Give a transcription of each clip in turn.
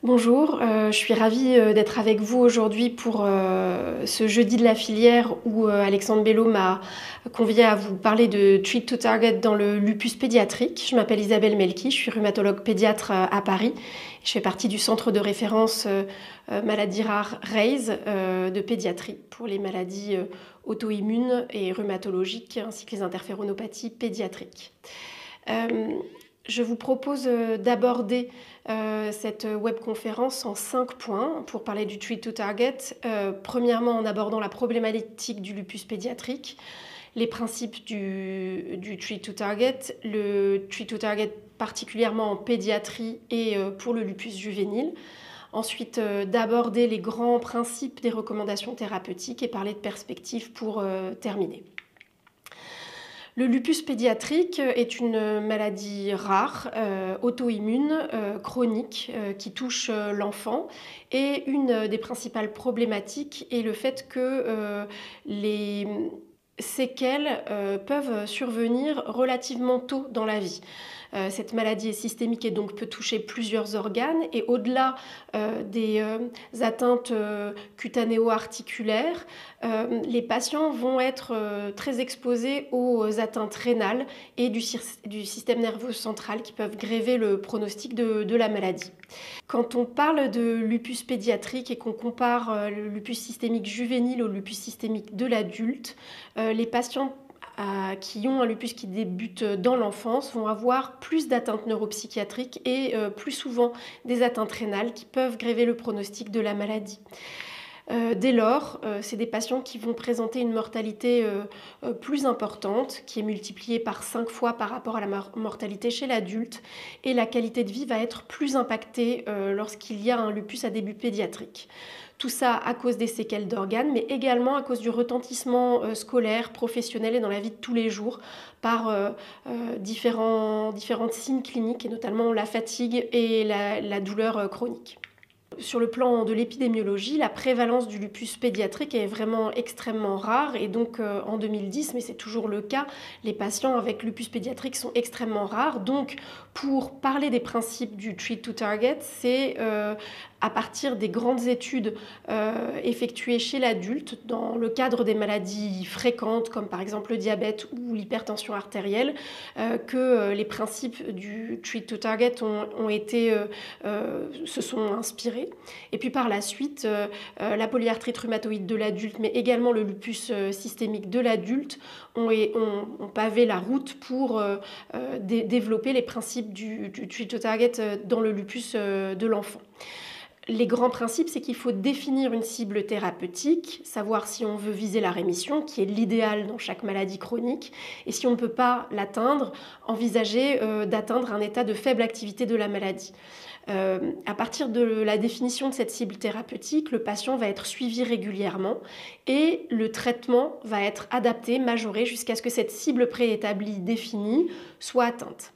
Bonjour, je suis ravie d'être avec vous aujourd'hui pour ce jeudi de la filière où Alexandre Bello m'a convié à vous parler de Treat to Target dans le lupus pédiatrique. Je m'appelle Isabelle Melki, je suis rhumatologue pédiatre à Paris. Je fais partie du centre de référence maladies rares RAISE de pédiatrie pour les maladies auto-immunes et rhumatologiques ainsi que les interféronopathies pédiatriques. Je vous propose d'aborder cette webconférence en 5 points pour parler du Treat to Target. Premièrement, en abordant la problématique du lupus pédiatrique, les principes du Treat to Target, le Treat to Target particulièrement en pédiatrie et pour le lupus juvénile. Ensuite, d'aborder les grands principes des recommandations thérapeutiques et parler de perspectives pour terminer. Le lupus pédiatrique est une maladie rare, auto-immune, chronique, qui touche l'enfant. Et une des principales problématiques est le fait que les séquelles peuvent survenir relativement tôt dans la vie. Cette maladie est systémique et donc peut toucher plusieurs organes. Et au-delà des atteintes cutanéo-articulaires, les patients vont être très exposés aux atteintes rénales et du système nerveux central qui peuvent gréver le pronostic de la maladie. Quand on parle de lupus pédiatrique et qu'on compare le lupus systémique juvénile au lupus systémique de l'adulte, les patients qui ont un lupus qui débute dans l'enfance vont avoir plus d'atteintes neuropsychiatriques et plus souvent des atteintes rénales qui peuvent gréver le pronostic de la maladie. Dès lors, c'est des patients qui vont présenter une mortalité plus importante, qui est multipliée par 5 fois par rapport à la mortalité chez l'adulte, et la qualité de vie va être plus impactée lorsqu'il y a un lupus à début pédiatrique. Tout ça à cause des séquelles d'organes, mais également à cause du retentissement scolaire, professionnel et dans la vie de tous les jours par différents signes cliniques, et notamment la fatigue et la douleur chronique. Sur le plan de l'épidémiologie, la prévalence du lupus pédiatrique est vraiment extrêmement rare et donc en 2010, mais c'est toujours le cas, les patients avec lupus pédiatrique sont extrêmement rares. Donc pour parler des principes du Treat to Target, c'est à partir des grandes études effectuées chez l'adulte dans le cadre des maladies fréquentes comme par exemple le diabète ou l'hypertension artérielle que les principes du Treat to Target se sont inspirés. Et puis par la suite, la polyarthrite rhumatoïde de l'adulte, mais également le lupus systémique de l'adulte ont pavé la route pour développer les principes du Treat to Target dans le lupus de l'enfant. Les grands principes, c'est qu'il faut définir une cible thérapeutique, savoir si on veut viser la rémission, qui est l'idéal dans chaque maladie chronique, et si on ne peut pas l'atteindre, envisager d'atteindre un état de faible activité de la maladie. À partir de la définition de cette cible thérapeutique, le patient va être suivi régulièrement et le traitement va être adapté, majoré, jusqu'à ce que cette cible préétablie définie soit atteinte.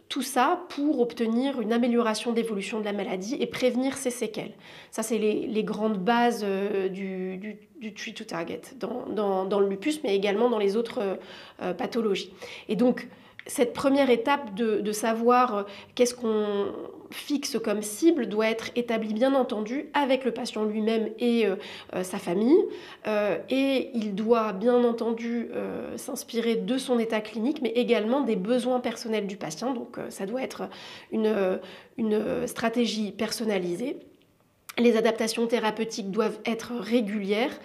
Tout ça pour obtenir une amélioration d'évolution de la maladie et prévenir ses séquelles. Ça, c'est les grandes bases du Treat to Target dans le lupus, mais également dans les autres pathologies. Et donc, cette première étape de savoir qu'est-ce qu'on fixe comme cible doit être établie bien entendu avec le patient lui-même et sa famille. Et il doit bien entendu s'inspirer de son état clinique, mais également des besoins personnels du patient. Donc ça doit être une stratégie personnalisée. Les adaptations thérapeutiques doivent être régulières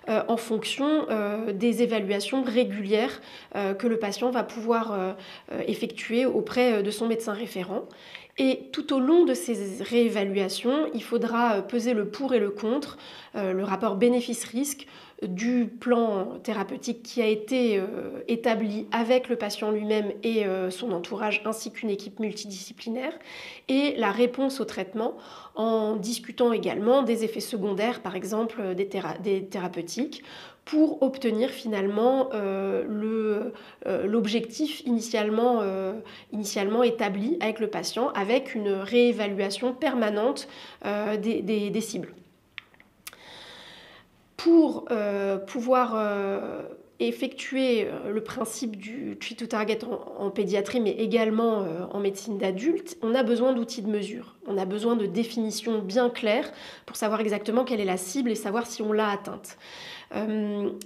en fonction des évaluations régulières que le patient va pouvoir effectuer auprès de son médecin référent. Et tout au long de ces réévaluations, il faudra peser le pour et le contre, le rapport bénéfice-risque du plan thérapeutique qui a été établi avec le patient lui-même et son entourage ainsi qu'une équipe multidisciplinaire et la réponse au traitement en discutant également des effets secondaires, par exemple des thérapeutiques, pour obtenir finalement l'objectif initialement établi avec le patient, avec une réévaluation permanente des cibles. Pour pouvoir effectuer le principe du treat to target en pédiatrie, mais également en médecine d'adulte, on a besoin d'outils de mesure. On a besoin de définitions bien claires pour savoir exactement quelle est la cible et savoir si on l'a atteinte.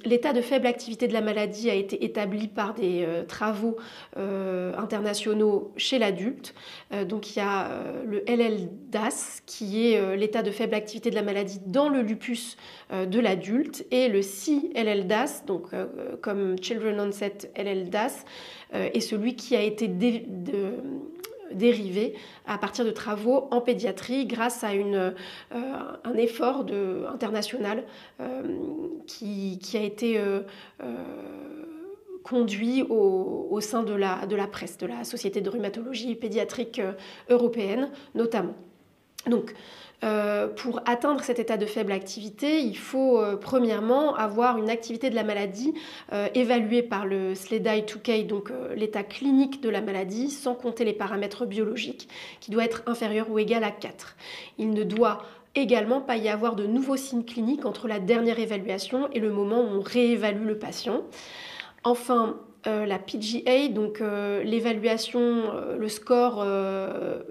L'état de faible activité de la maladie a été établi par des travaux internationaux chez l'adulte. Donc il y a le LLDAS qui est l'état de faible activité de la maladie dans le lupus de l'adulte, et le CLLDAS, donc comme Children Onset LLDAS, est celui qui a été dérivé à partir de travaux en pédiatrie grâce à un effort international qui a été conduit au sein de la presse, de la Société de rhumatologie pédiatrique européenne notamment. Donc, pour atteindre cet état de faible activité, il faut premièrement avoir une activité de la maladie évaluée par le SLEDAI-2K, donc l'état clinique de la maladie, sans compter les paramètres biologiques, qui doit être inférieur ou égal à 4. Il ne doit également pas y avoir de nouveaux signes cliniques entre la dernière évaluation et le moment où on réévalue le patient. Enfin, la PGA, donc l'évaluation, le score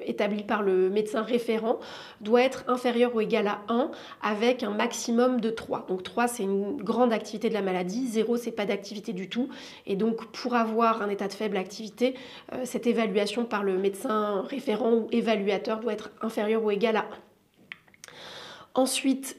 établi par le médecin référent, doit être inférieur ou égal à 1 avec un maximum de 3. Donc 3, c'est une grande activité de la maladie, 0, c'est pas d'activité du tout. Et donc pour avoir un état de faible activité, cette évaluation par le médecin référent ou évaluateur doit être inférieure ou égal à 1. Ensuite,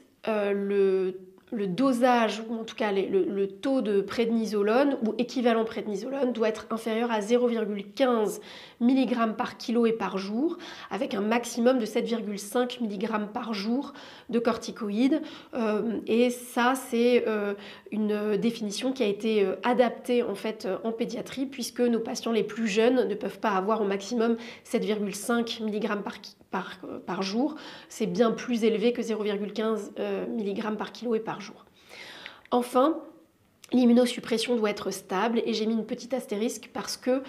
le dosage, ou en tout cas le taux de prédnisolone ou équivalent prédnisolone doit être inférieur à 0,15 mg par kilo et par jour, avec un maximum de 7,5 mg par jour de corticoïdes. Et ça, c'est une définition qui a été adaptée en fait en pédiatrie, puisque nos patients les plus jeunes ne peuvent pas avoir au maximum 7,5 mg par jour. C'est bien plus élevé que 0,15 mg par kilo et par jour. Enfin, l'immunosuppression doit être stable, et j'ai mis une petite astérisque parce que,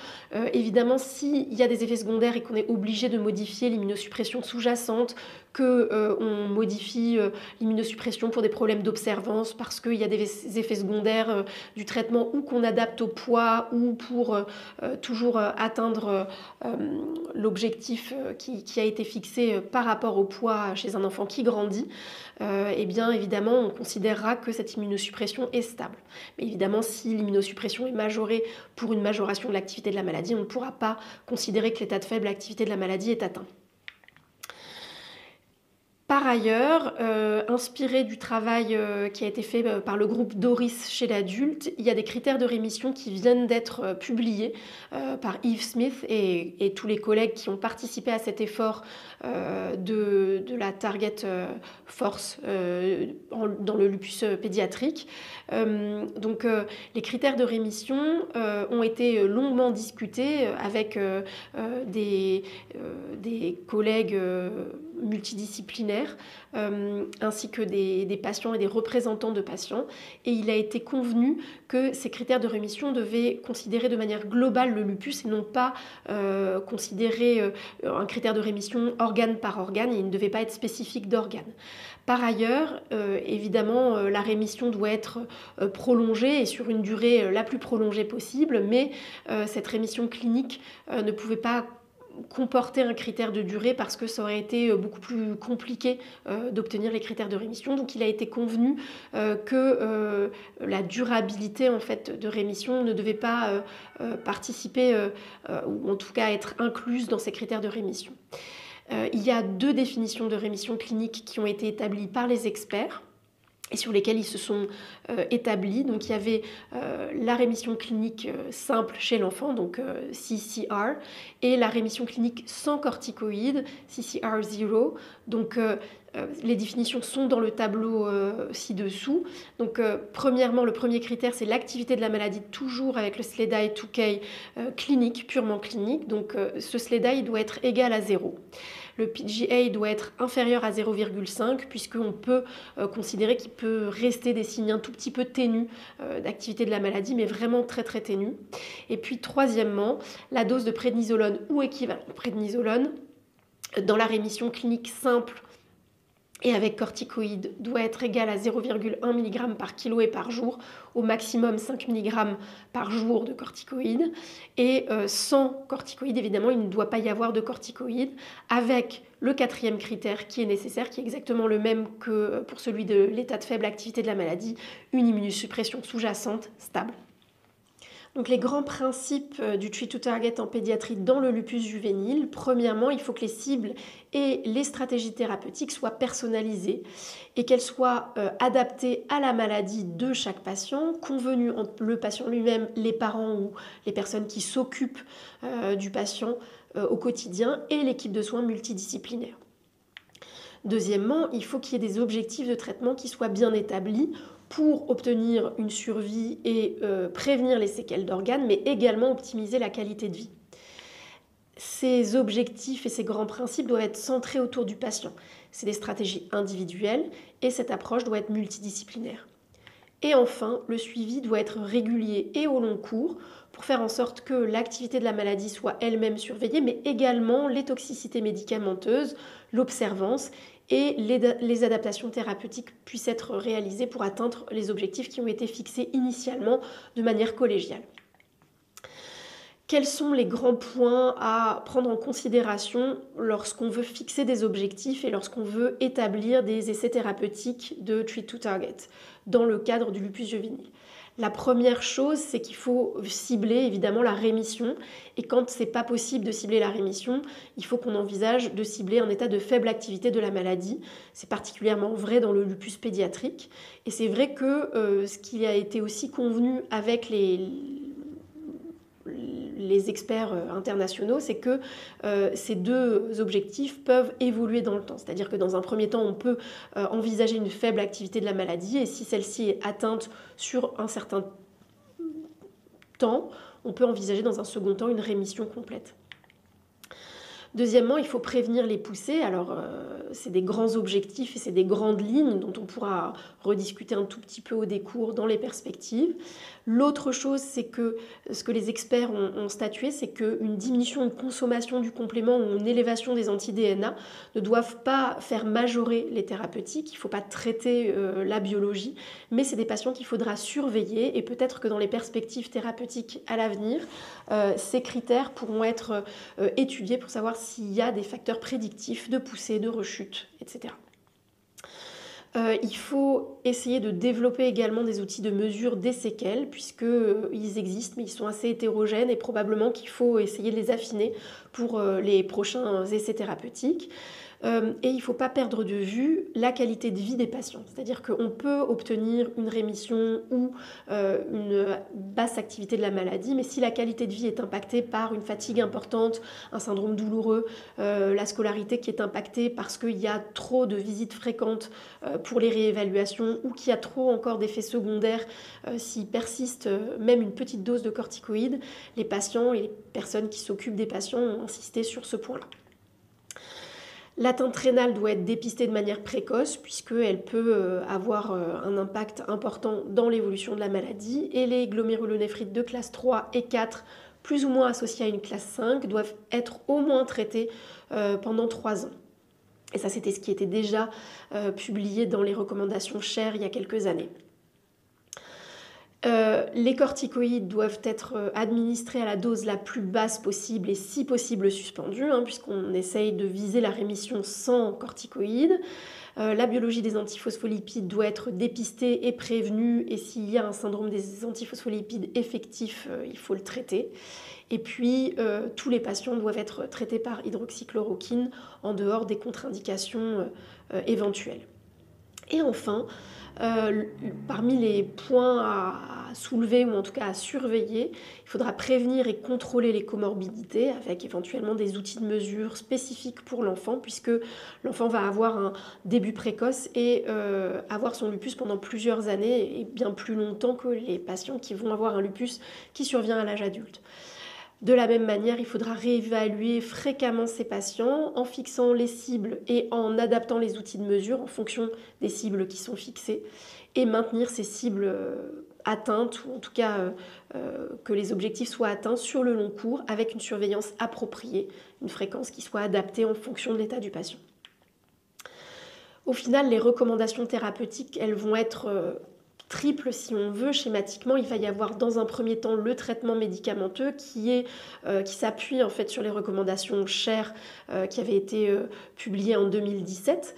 évidemment, s'il y a des effets secondaires et qu'on est obligé de modifier l'immunosuppression sous-jacente, qu'on modifie l'immunosuppression pour des problèmes d'observance, parce qu'il y a des effets secondaires du traitement, ou qu'on adapte au poids, ou pour toujours atteindre l'objectif qui a été fixé par rapport au poids chez un enfant qui grandit, eh bien évidemment on considérera que cette immunosuppression est stable. Mais évidemment, si l'immunosuppression est majorée pour une majoration de l'activité de la maladie, on ne pourra pas considérer que l'état de faible activité de la maladie est atteint. Par ailleurs, inspiré du travail qui a été fait par le groupe Doris chez l'adulte, il y a des critères de rémission qui viennent d'être publiés par Yves Smith et tous les collègues qui ont participé à cet effort de la Target Force dans le lupus pédiatrique. Donc les critères de rémission ont été longuement discutés avec des collègues multidisciplinaires, ainsi que des patients et des représentants de patients, et il a été convenu que ces critères de rémission devaient considérer de manière globale le lupus et non pas considérer un critère de rémission organe par organe, et il ne devait pas être spécifique d'organe. Par ailleurs, évidemment, la rémission doit être prolongée et sur une durée la plus prolongée possible, mais cette rémission clinique ne pouvait pas comporter un critère de durée parce que ça aurait été beaucoup plus compliqué d'obtenir les critères de rémission. Donc il a été convenu que la durabilité en fait de rémission ne devait pas participer ou en tout cas être incluse dans ces critères de rémission. Il y a 2 définitions de rémission clinique qui ont été établies par les experts et sur lesquels ils se sont établis. Donc il y avait la rémission clinique simple chez l'enfant, donc CCR, et la rémission clinique sans corticoïdes, CCR0. Donc les définitions sont dans le tableau ci-dessous. Donc premièrement, le premier critère, c'est l'activité de la maladie, toujours avec le SLEDAI-2K clinique, purement clinique. Donc ce SLEDAI doit être égal à 0. Le PGA doit être inférieur à 0,5 puisqu'on peut considérer qu'il peut rester des signes un tout petit peu ténus d'activité de la maladie, mais vraiment très très ténus. Et puis troisièmement, la dose de prédnisolone ou équivalent prédnisolone dans la rémission clinique simple et avec corticoïdes doit être égal à 0,1 mg par kilo et par jour, au maximum 5 mg par jour de corticoïdes. Et sans corticoïdes, évidemment, il ne doit pas y avoir de corticoïdes, avec le quatrième critère qui est nécessaire, qui est exactement le même que pour celui de l'état de faible activité de la maladie, une immunosuppression sous-jacente stable. Donc les grands principes du Treat to Target en pédiatrie dans le lupus juvénile, premièrement, il faut que les cibles et les stratégies thérapeutiques soient personnalisées et qu'elles soient adaptées à la maladie de chaque patient, convenues entre le patient lui-même, les parents ou les personnes qui s'occupent du patient au quotidien et l'équipe de soins multidisciplinaire. Deuxièmement, il faut qu'il y ait des objectifs de traitement qui soient bien établis pour obtenir une survie et prévenir les séquelles d'organes, mais également optimiser la qualité de vie. Ces objectifs et ces grands principes doivent être centrés autour du patient. C'est des stratégies individuelles et cette approche doit être multidisciplinaire. Et enfin, le suivi doit être régulier et au long cours pour faire en sorte que l'activité de la maladie soit elle-même surveillée, mais également les toxicités médicamenteuses, l'observance et les adaptations thérapeutiques puissent être réalisées pour atteindre les objectifs qui ont été fixés initialement de manière collégiale. Quels sont les grands points à prendre en considération lorsqu'on veut fixer des objectifs et lorsqu'on veut établir des essais thérapeutiques de Treat to Target dans le cadre du lupus juvénile? La première chose, c'est qu'il faut cibler évidemment la rémission. Et quand ce n'est pas possible de cibler la rémission, il faut qu'on envisage de cibler un état de faible activité de la maladie. C'est particulièrement vrai dans le lupus pédiatrique. Et c'est vrai que ce qui a été aussi convenu avec les experts internationaux, c'est que ces deux objectifs peuvent évoluer dans le temps. C'est-à-dire que dans un premier temps, on peut envisager une faible activité de la maladie et si celle-ci est atteinte sur un certain temps, on peut envisager dans un second temps une rémission complète. Deuxièmement, il faut prévenir les poussées. Alors, c'est des grands objectifs et c'est des grandes lignes dont on pourra rediscuter un tout petit peu au décours dans les perspectives. L'autre chose, c'est que ce que les experts ont statué, c'est qu'une diminution de consommation du complément ou une élévation des anti-DNA ne doivent pas faire majorer les thérapeutiques. Il ne faut pas traiter la biologie, mais c'est des patients qu'il faudra surveiller et peut-être que dans les perspectives thérapeutiques à l'avenir, ces critères pourront être étudiés pour savoir s'il y a des facteurs prédictifs de poussée, de rechute, etc. Il faut essayer de développer également des outils de mesure des séquelles, puisqu'ils existent, mais ils sont assez hétérogènes et probablement qu'il faut essayer de les affiner pour les prochains essais thérapeutiques. Et il ne faut pas perdre de vue la qualité de vie des patients. C'est-à-dire qu'on peut obtenir une rémission ou une basse activité de la maladie, mais si la qualité de vie est impactée par une fatigue importante, un syndrome douloureux, la scolarité qui est impactée parce qu'il y a trop de visites fréquentes pour les réévaluations ou qu'il y a trop encore d'effets secondaires, s'il persiste même une petite dose de corticoïdes, les patients et les personnes qui s'occupent des patients ont insisté sur ce point-là. L'atteinte rénale doit être dépistée de manière précoce puisqu'elle peut avoir un impact important dans l'évolution de la maladie et les glomérulonéphrites de classe 3 et 4, plus ou moins associés à une classe 5, doivent être au moins traités pendant 3 ans. Et ça, c'était ce qui était déjà publié dans les recommandations Cher il y a quelques années. Les corticoïdes doivent être administrés à la dose la plus basse possible et si possible suspendus, puisqu'on essaye de viser la rémission sans corticoïdes. La biologie des antiphospholipides doit être dépistée et prévenue et s'il y a un syndrome des antiphospholipides effectif, il faut le traiter. Et puis, tous les patients doivent être traités par hydroxychloroquine en dehors des contre-indications éventuelles. Et enfin, parmi les points à soulever ou en tout cas à surveiller, il faudra prévenir et contrôler les comorbidités avec éventuellement des outils de mesure spécifiques pour l'enfant puisque l'enfant va avoir un début précoce et avoir son lupus pendant plusieurs années et bien plus longtemps que les patients qui vont avoir un lupus qui survient à l'âge adulte. De la même manière, il faudra réévaluer fréquemment ces patients en fixant les cibles et en adaptant les outils de mesure en fonction des cibles qui sont fixées et maintenir ces cibles atteintes ou en tout cas que les objectifs soient atteints sur le long cours avec une surveillance appropriée, une fréquence qui soit adaptée en fonction de l'état du patient. Au final, les recommandations thérapeutiques, elles vont être triple si on veut. Schématiquement, il va y avoir dans un premier temps le traitement médicamenteux qui s'appuie en fait sur les recommandations Sher qui avaient été publiées en 2017.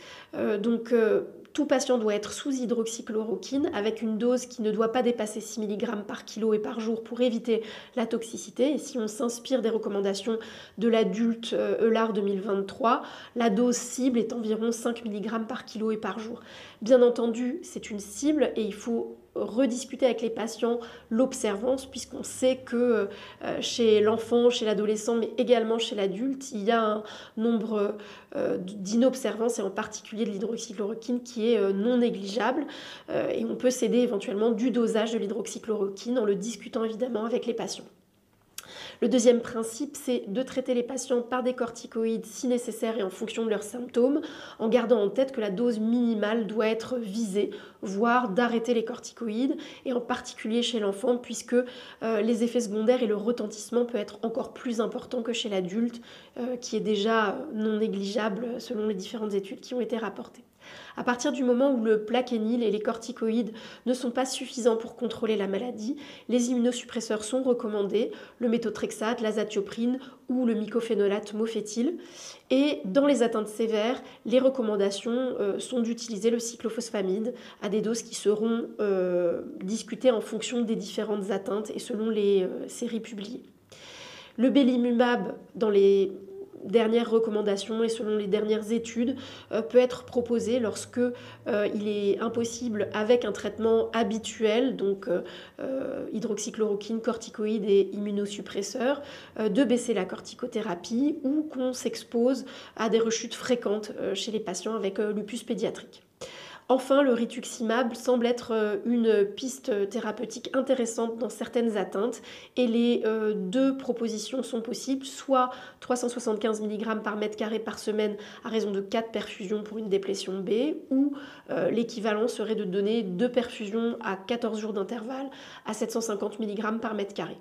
Tout patient doit être sous hydroxychloroquine avec une dose qui ne doit pas dépasser 6 mg par kilo et par jour pour éviter la toxicité. Et si on s'inspire des recommandations de l'adulte EULAR 2023, la dose cible est environ 5 mg par kilo et par jour. Bien entendu, c'est une cible et il faut rediscuter avec les patients l'observance, puisqu'on sait que chez l'enfant, chez l'adolescent, mais également chez l'adulte, il y a un nombre d'inobservances, et en particulier de l'hydroxychloroquine, qui est non négligeable. Et on peut s'aider éventuellement du dosage de l'hydroxychloroquine en le discutant évidemment avec les patients. Le deuxième principe, c'est de traiter les patients par des corticoïdes si nécessaire et en fonction de leurs symptômes, en gardant en tête que la dose minimale doit être visée, voire d'arrêter les corticoïdes, et en particulier chez l'enfant, puisque les effets secondaires et le retentissement peut être encore plus important que chez l'adulte, qui est déjà non négligeable selon les différentes études qui ont été rapportées. À partir du moment où le plaquenil et les corticoïdes ne sont pas suffisants pour contrôler la maladie, les immunosuppresseurs sont recommandés, le méthotrexate, l'azatioprine ou le mycophénolate mofétyl. Et dans les atteintes sévères, les recommandations sont d'utiliser le cyclophosphamide à des doses qui seront discutées en fonction des différentes atteintes et selon les séries publiées. Le belimumab, dans les dernières recommandations et selon les dernières études, peut être proposé lorsque il est impossible avec un traitement habituel, donc hydroxychloroquine, corticoïdes et immunosuppresseurs, de baisser la corticothérapie ou qu'on s'expose à des rechutes fréquentes chez les patients avec lupus pédiatrique. Enfin, le rituximab semble être une piste thérapeutique intéressante dans certaines atteintes et les deux propositions sont possibles, soit 375 mg par mètre carré par semaine à raison de 4 perfusions pour une déplétion B, ou l'équivalent serait de donner 2 perfusions à 14 jours d'intervalle à 750 mg par mètre carré.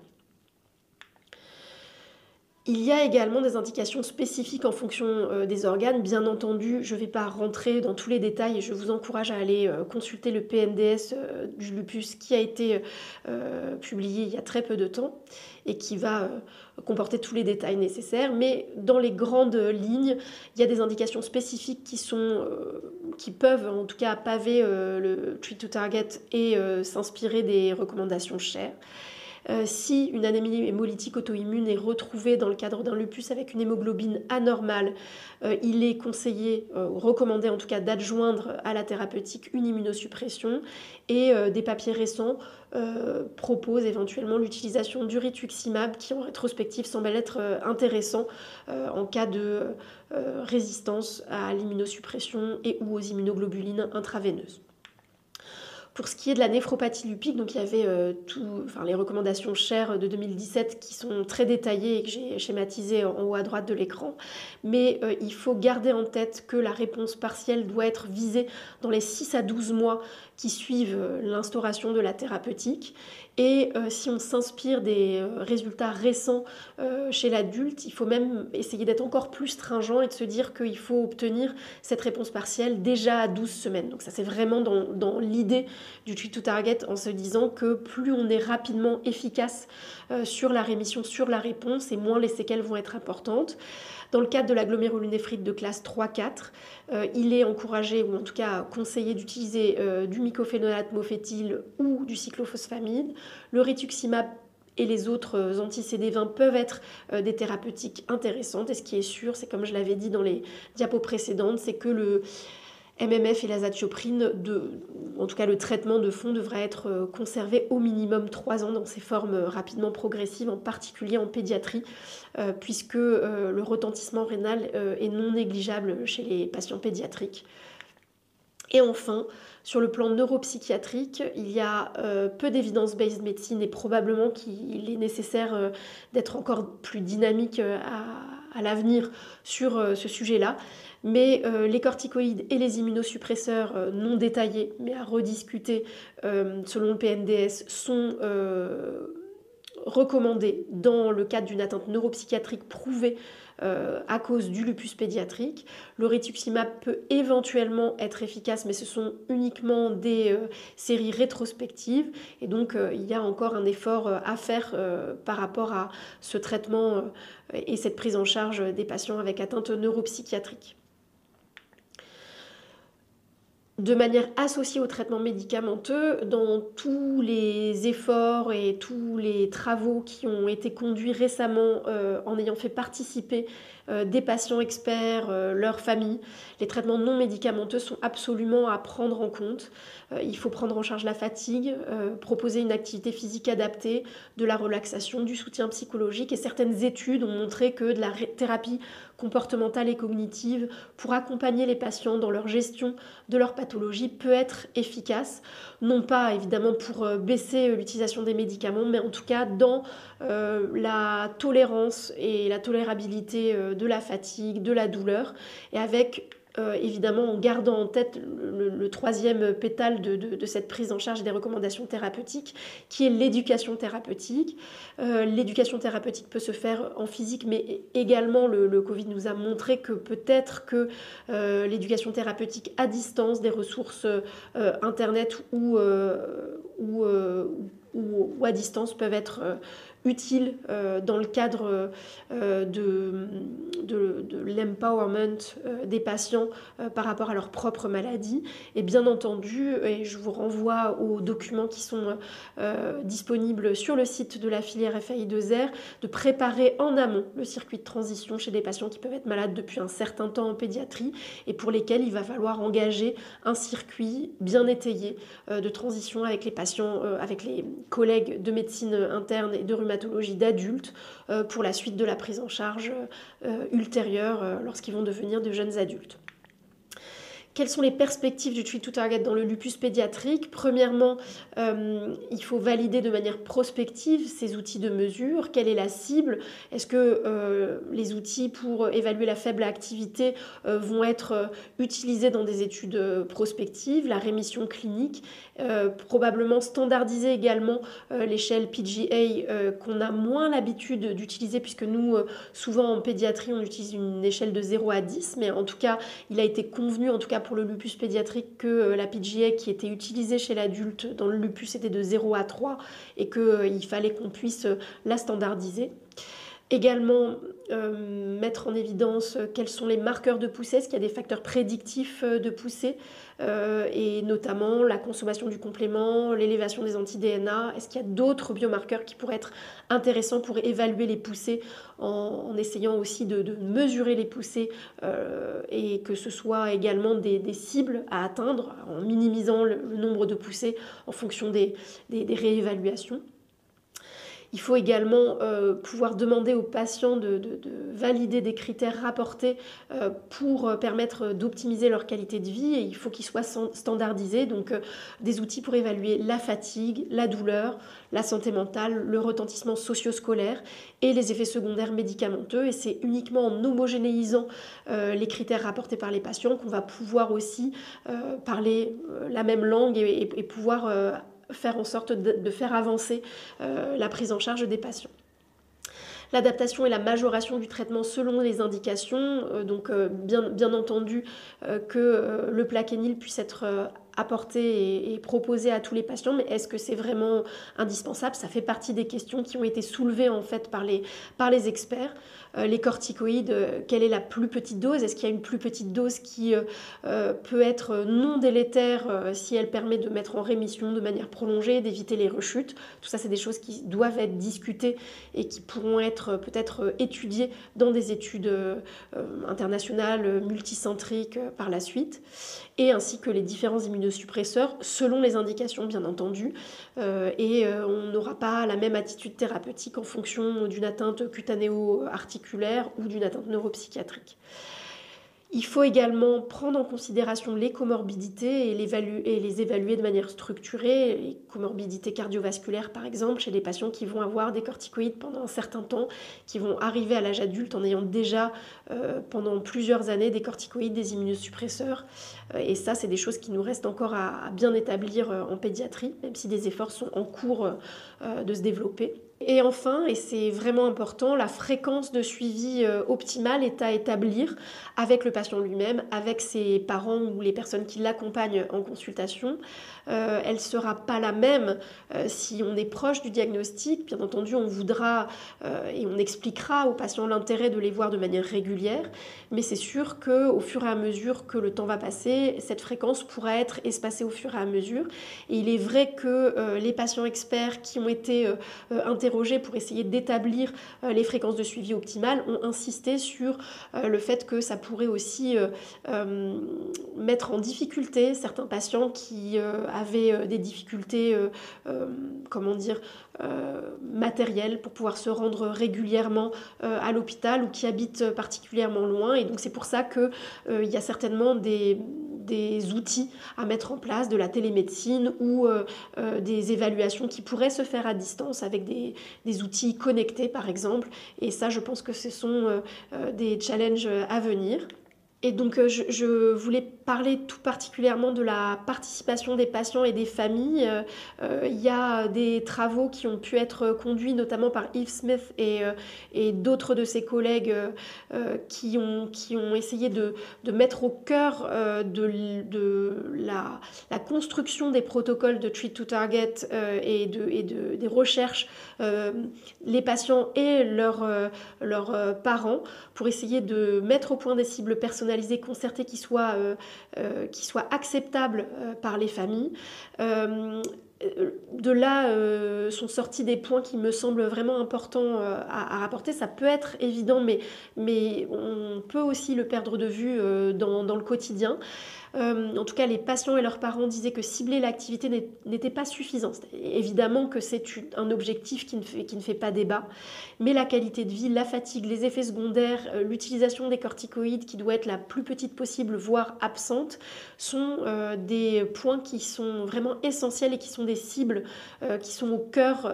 Il y a également des indications spécifiques en fonction des organes. Bien entendu, je ne vais pas rentrer dans tous les détails et je vous encourage à aller consulter le PNDS du lupus qui a été publié il y a très peu de temps et qui va comporter tous les détails nécessaires. Mais dans les grandes lignes, il y a des indications spécifiques qui peuvent en tout cas paver le Treat to Target et s'inspirer des recommandations Sher. Si une anémie hémolytique auto-immune est retrouvée dans le cadre d'un lupus avec une hémoglobine anormale, il est conseillé, recommandé en tout cas, d'adjoindre à la thérapeutique une immunosuppression, et des papiers récents proposent éventuellement l'utilisation du rituximab qui en rétrospective semble être intéressant en cas de résistance à l'immunosuppression et ou aux immunoglobulines intraveineuses. Pour ce qui est de la néphropathie lupique, donc il y avait les recommandations Sher de 2017 qui sont très détaillées et que j'ai schématisées en haut à droite de l'écran. Mais il faut garder en tête que la réponse partielle doit être visée dans les 6 à 12 mois qui suivent l'instauration de la thérapeutique. Et si on s'inspire des résultats récents chez l'adulte, il faut même essayer d'être encore plus stringent et de se dire qu'il faut obtenir cette réponse partielle déjà à 12 semaines. Donc ça, c'est vraiment dans l'idée du Treat to Target, en se disant que plus on est rapidement efficace sur la rémission, sur la réponse, et moins les séquelles vont être importantes. Dans le cadre de la glomérulonéphrite de classe 3-4, il est encouragé, ou en tout cas conseillé, d'utiliser du mycophénolate mofétyl ou du cyclophosphamide. Le rituximab et les autres anti-CD20 peuvent être des thérapeutiques intéressantes. Et ce qui est sûr, c'est, comme je l'avais dit dans les diapos précédentes, c'est que le MMF et l'azatioprine, en tout cas le traitement de fond, devrait être conservé au minimum 3 ans dans ses formes rapidement progressives, en particulier en pédiatrie, puisque le retentissement rénal est non négligeable chez les patients pédiatriques. Et enfin, sur le plan neuropsychiatrique, il y a peu d'évidence-based médecine et probablement qu'il est nécessaire d'être encore plus dynamique à l'avenir sur ce sujet-là. Mais les corticoïdes et les immunosuppresseurs non détaillés, mais à rediscuter selon le PNDS, sont recommandé dans le cadre d'une atteinte neuropsychiatrique prouvée à cause du lupus pédiatrique. Le rituximab peut éventuellement être efficace, mais ce sont uniquement des séries rétrospectives. Et donc, il y a encore un effort à faire par rapport à ce traitement et cette prise en charge des patients avec atteinte neuropsychiatrique. De manière associée au traitement médicamenteux, dans tous les efforts et tous les travaux qui ont été conduits récemment en ayant fait participer des patients experts, leurs familles, les traitements non médicamenteux sont absolument à prendre en compte. Il faut prendre en charge la fatigue, proposer une activité physique adaptée, de la relaxation, du soutien psychologique, et certaines études ont montré que de la thérapie comportementale et cognitive pour accompagner les patients dans leur gestion de leur pathologie peut être efficace, non pas évidemment pour baisser l'utilisation des médicaments, mais en tout cas dans la tolérance et la tolérabilité de la fatigue, de la douleur, et avec évidemment en gardant en tête le troisième pétale de cette prise en charge des recommandations thérapeutiques, qui est l'éducation thérapeutique. L'éducation thérapeutique peut se faire en physique, mais également le Covid nous a montré que peut-être que l'éducation thérapeutique à distance, des ressources Internet ou à distance peuvent être utiles dans le cadre de l'empowerment des patients par rapport à leur propre maladie. Et bien entendu, et je vous renvoie aux documents qui sont disponibles sur le site de la filière FAI2R, de préparer en amont le circuit de transition chez des patients qui peuvent être malades depuis un certain temps en pédiatrie et pour lesquels il va falloir engager un circuit bien étayé de transition avec les patients, avec les collègues de médecine interne et de rhumatologie d'adultes pour la suite de la prise en charge ultérieure lorsqu'ils vont devenir de jeunes adultes. Quelles sont les perspectives du Treat to Target dans le lupus pédiatrique? Premièrement, il faut valider de manière prospective ces outils de mesure. Quelle est la cible? Est-ce que les outils pour évaluer la faible activité vont être utilisés dans des études prospectives? La rémission clinique, probablement standardiser également l'échelle PGA qu'on a moins l'habitude d'utiliser puisque nous, souvent en pédiatrie, on utilise une échelle de 0 à 10, mais en tout cas, il a été convenu, en tout cas pour le lupus pédiatrique, que la PGA qui était utilisée chez l'adulte dans le lupus était de 0 à 3 et qu'il fallait qu'on puisse la standardiser. Également, mettre en évidence quels sont les marqueurs de poussée, est-ce qu'il y a des facteurs prédictifs de poussée, et notamment la consommation du complément, l'élévation des anti-DNA, est-ce qu'il y a d'autres biomarqueurs qui pourraient être intéressants pour évaluer les poussées en essayant aussi de mesurer les poussées et que ce soit également des cibles à atteindre en minimisant le nombre de poussées en fonction des réévaluations. Il faut également pouvoir demander aux patients de valider des critères rapportés pour permettre d'optimiser leur qualité de vie et il faut qu'ils soient standardisés, donc des outils pour évaluer la fatigue, la douleur, la santé mentale, le retentissement socio-scolaire et les effets secondaires médicamenteux et c'est uniquement en homogénéisant les critères rapportés par les patients qu'on va pouvoir aussi parler la même langue et pouvoir faire en sorte de faire avancer la prise en charge des patients. L'adaptation et la majoration du traitement selon les indications, donc bien entendu que le plaquenil puisse être apporté et proposé à tous les patients, mais est-ce que c'est vraiment indispensable? Ça fait partie des questions qui ont été soulevées en fait par les experts. Les corticoïdes, quelle est la plus petite dose? Est-ce qu'il y a une plus petite dose qui peut être non délétère si elle permet de mettre en rémission de manière prolongée, d'éviter les rechutes? Tout ça, c'est des choses qui doivent être discutées et qui pourront être peut-être étudiées dans des études internationales, multicentriques par la suite, et ainsi que les différents immunosuppresseurs selon les indications bien entendu, et on n'aura pas la même attitude thérapeutique en fonction d'une atteinte cutanéo-articulaire ou d'une atteinte neuropsychiatrique. Il faut également prendre en considération les comorbidités et les évaluer de manière structurée. Les comorbidités cardiovasculaires, par exemple, chez des patients qui vont avoir des corticoïdes pendant un certain temps, qui vont arriver à l'âge adulte en ayant déjà pendant plusieurs années des corticoïdes, des immunosuppresseurs. Et ça, c'est des choses qui nous restent encore à bien établir en pédiatrie, même si des efforts sont en cours de se développer. Et enfin, et c'est vraiment important, la fréquence de suivi optimale est à établir avec le patient lui-même, avec ses parents ou les personnes qui l'accompagnent en consultation. Elle ne sera pas la même si on est proche du diagnostic. Bien entendu, on voudra et on expliquera aux patients l'intérêt de les voir de manière régulière, mais c'est sûr qu'au fur et à mesure que le temps va passer, cette fréquence pourra être espacée au fur et à mesure. Et il est vrai que les patients experts qui ont été interrogés pour essayer d'établir les fréquences de suivi optimales ont insisté sur le fait que ça pourrait aussi mettre en difficulté certains patients qui avaient des difficultés matérielles pour pouvoir se rendre régulièrement à l'hôpital ou qui habitent particulièrement loin. Et donc c'est pour ça qu'il y a certainement des outils à mettre en place, de la télémédecine ou des évaluations qui pourraient se faire à distance avec des outils connectés par exemple. Et ça, je pense que ce sont des challenges à venir. Et donc je voulais parler tout particulièrement de la participation des patients et des familles. Il y a des travaux qui ont pu être conduits notamment par Yves Smith et d'autres de ses collègues qui ont essayé de mettre au cœur de la construction des protocoles de Treat to Target et des recherches les patients et leurs parents pour essayer de mettre au point des cibles personnalisées, concertées qui soient acceptables par les familles. De là sont sortis des points qui me semblent vraiment importants à rapporter. Ça peut être évident, mais on peut aussi le perdre de vue dans le quotidien. En tout cas, les patients et leurs parents disaient que cibler l'activité n'était pas suffisant. Évidemment que c'est un objectif qui ne fait pas débat, mais la qualité de vie, la fatigue, les effets secondaires, l'utilisation des corticoïdes qui doit être la plus petite possible, voire absente, sont des points qui sont vraiment essentiels et qui sont des cibles qui sont au cœur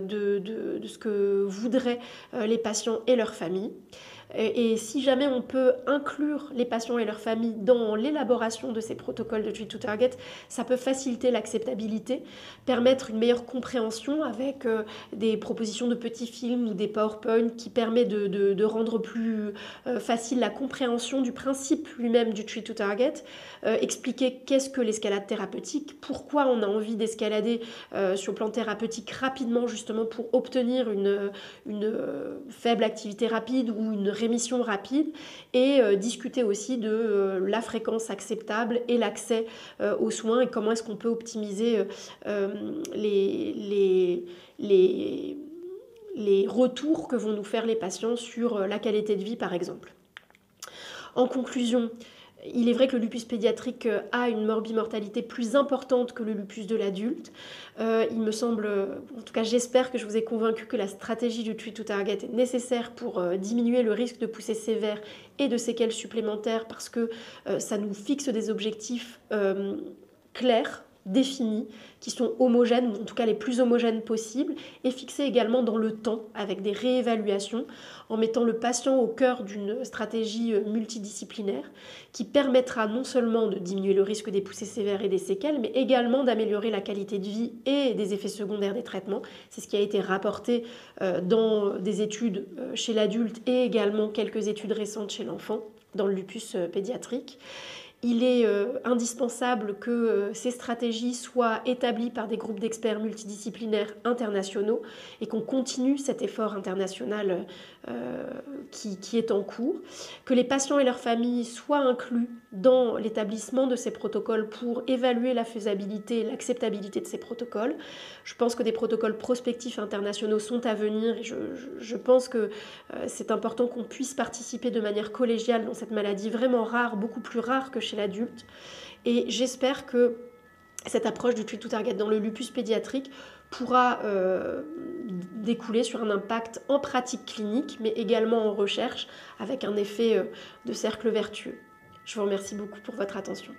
de ce que voudraient les patients et leurs familles. Et si jamais on peut inclure les patients et leurs familles dans l'élaboration de ces protocoles de Treat to Target, ça peut faciliter l'acceptabilité, permettre une meilleure compréhension avec des propositions de petits films ou des PowerPoint qui permettent de rendre plus facile la compréhension du principe lui-même du Treat to Target, expliquer qu'est-ce que l'escalade thérapeutique, pourquoi on a envie d'escalader sur le plan thérapeutique rapidement justement pour obtenir une faible activité rapide ou une rémission rapide et discuter aussi de la fréquence acceptable et l'accès aux soins et comment est-ce qu'on peut optimiser les retours que vont nous faire les patients sur la qualité de vie par exemple. En conclusion, il est vrai que le lupus pédiatrique a une morbimortalité plus importante que le lupus de l'adulte. Il me semble, en tout cas j'espère que je vous ai convaincu que la stratégie du Treat to Target est nécessaire pour diminuer le risque de poussée sévère et de séquelles supplémentaires parce que ça nous fixe des objectifs clairs, définis, qui sont homogènes, ou en tout cas les plus homogènes possibles, et fixés également dans le temps avec des réévaluations en mettant le patient au cœur d'une stratégie multidisciplinaire qui permettra non seulement de diminuer le risque des poussées sévères et des séquelles, mais également d'améliorer la qualité de vie et des effets secondaires des traitements. C'est ce qui a été rapporté dans des études chez l'adulte et également quelques études récentes chez l'enfant dans le lupus pédiatrique. Il est indispensable que ces stratégies soient établies par des groupes d'experts multidisciplinaires internationaux et qu'on continue cet effort international qui est en cours, que les patients et leurs familles soient inclus dans l'établissement de ces protocoles pour évaluer la faisabilité et l'acceptabilité de ces protocoles. Je pense que des protocoles prospectifs internationaux sont à venir et je pense que c'est important qu'on puisse participer de manière collégiale dans cette maladie vraiment rare, beaucoup plus rare que chez l'adulte. Et j'espère que cette approche du Treat to Target dans le lupus pédiatrique pourra découler sur un impact en pratique clinique, mais également en recherche, avec un effet de cercle vertueux. Je vous remercie beaucoup pour votre attention.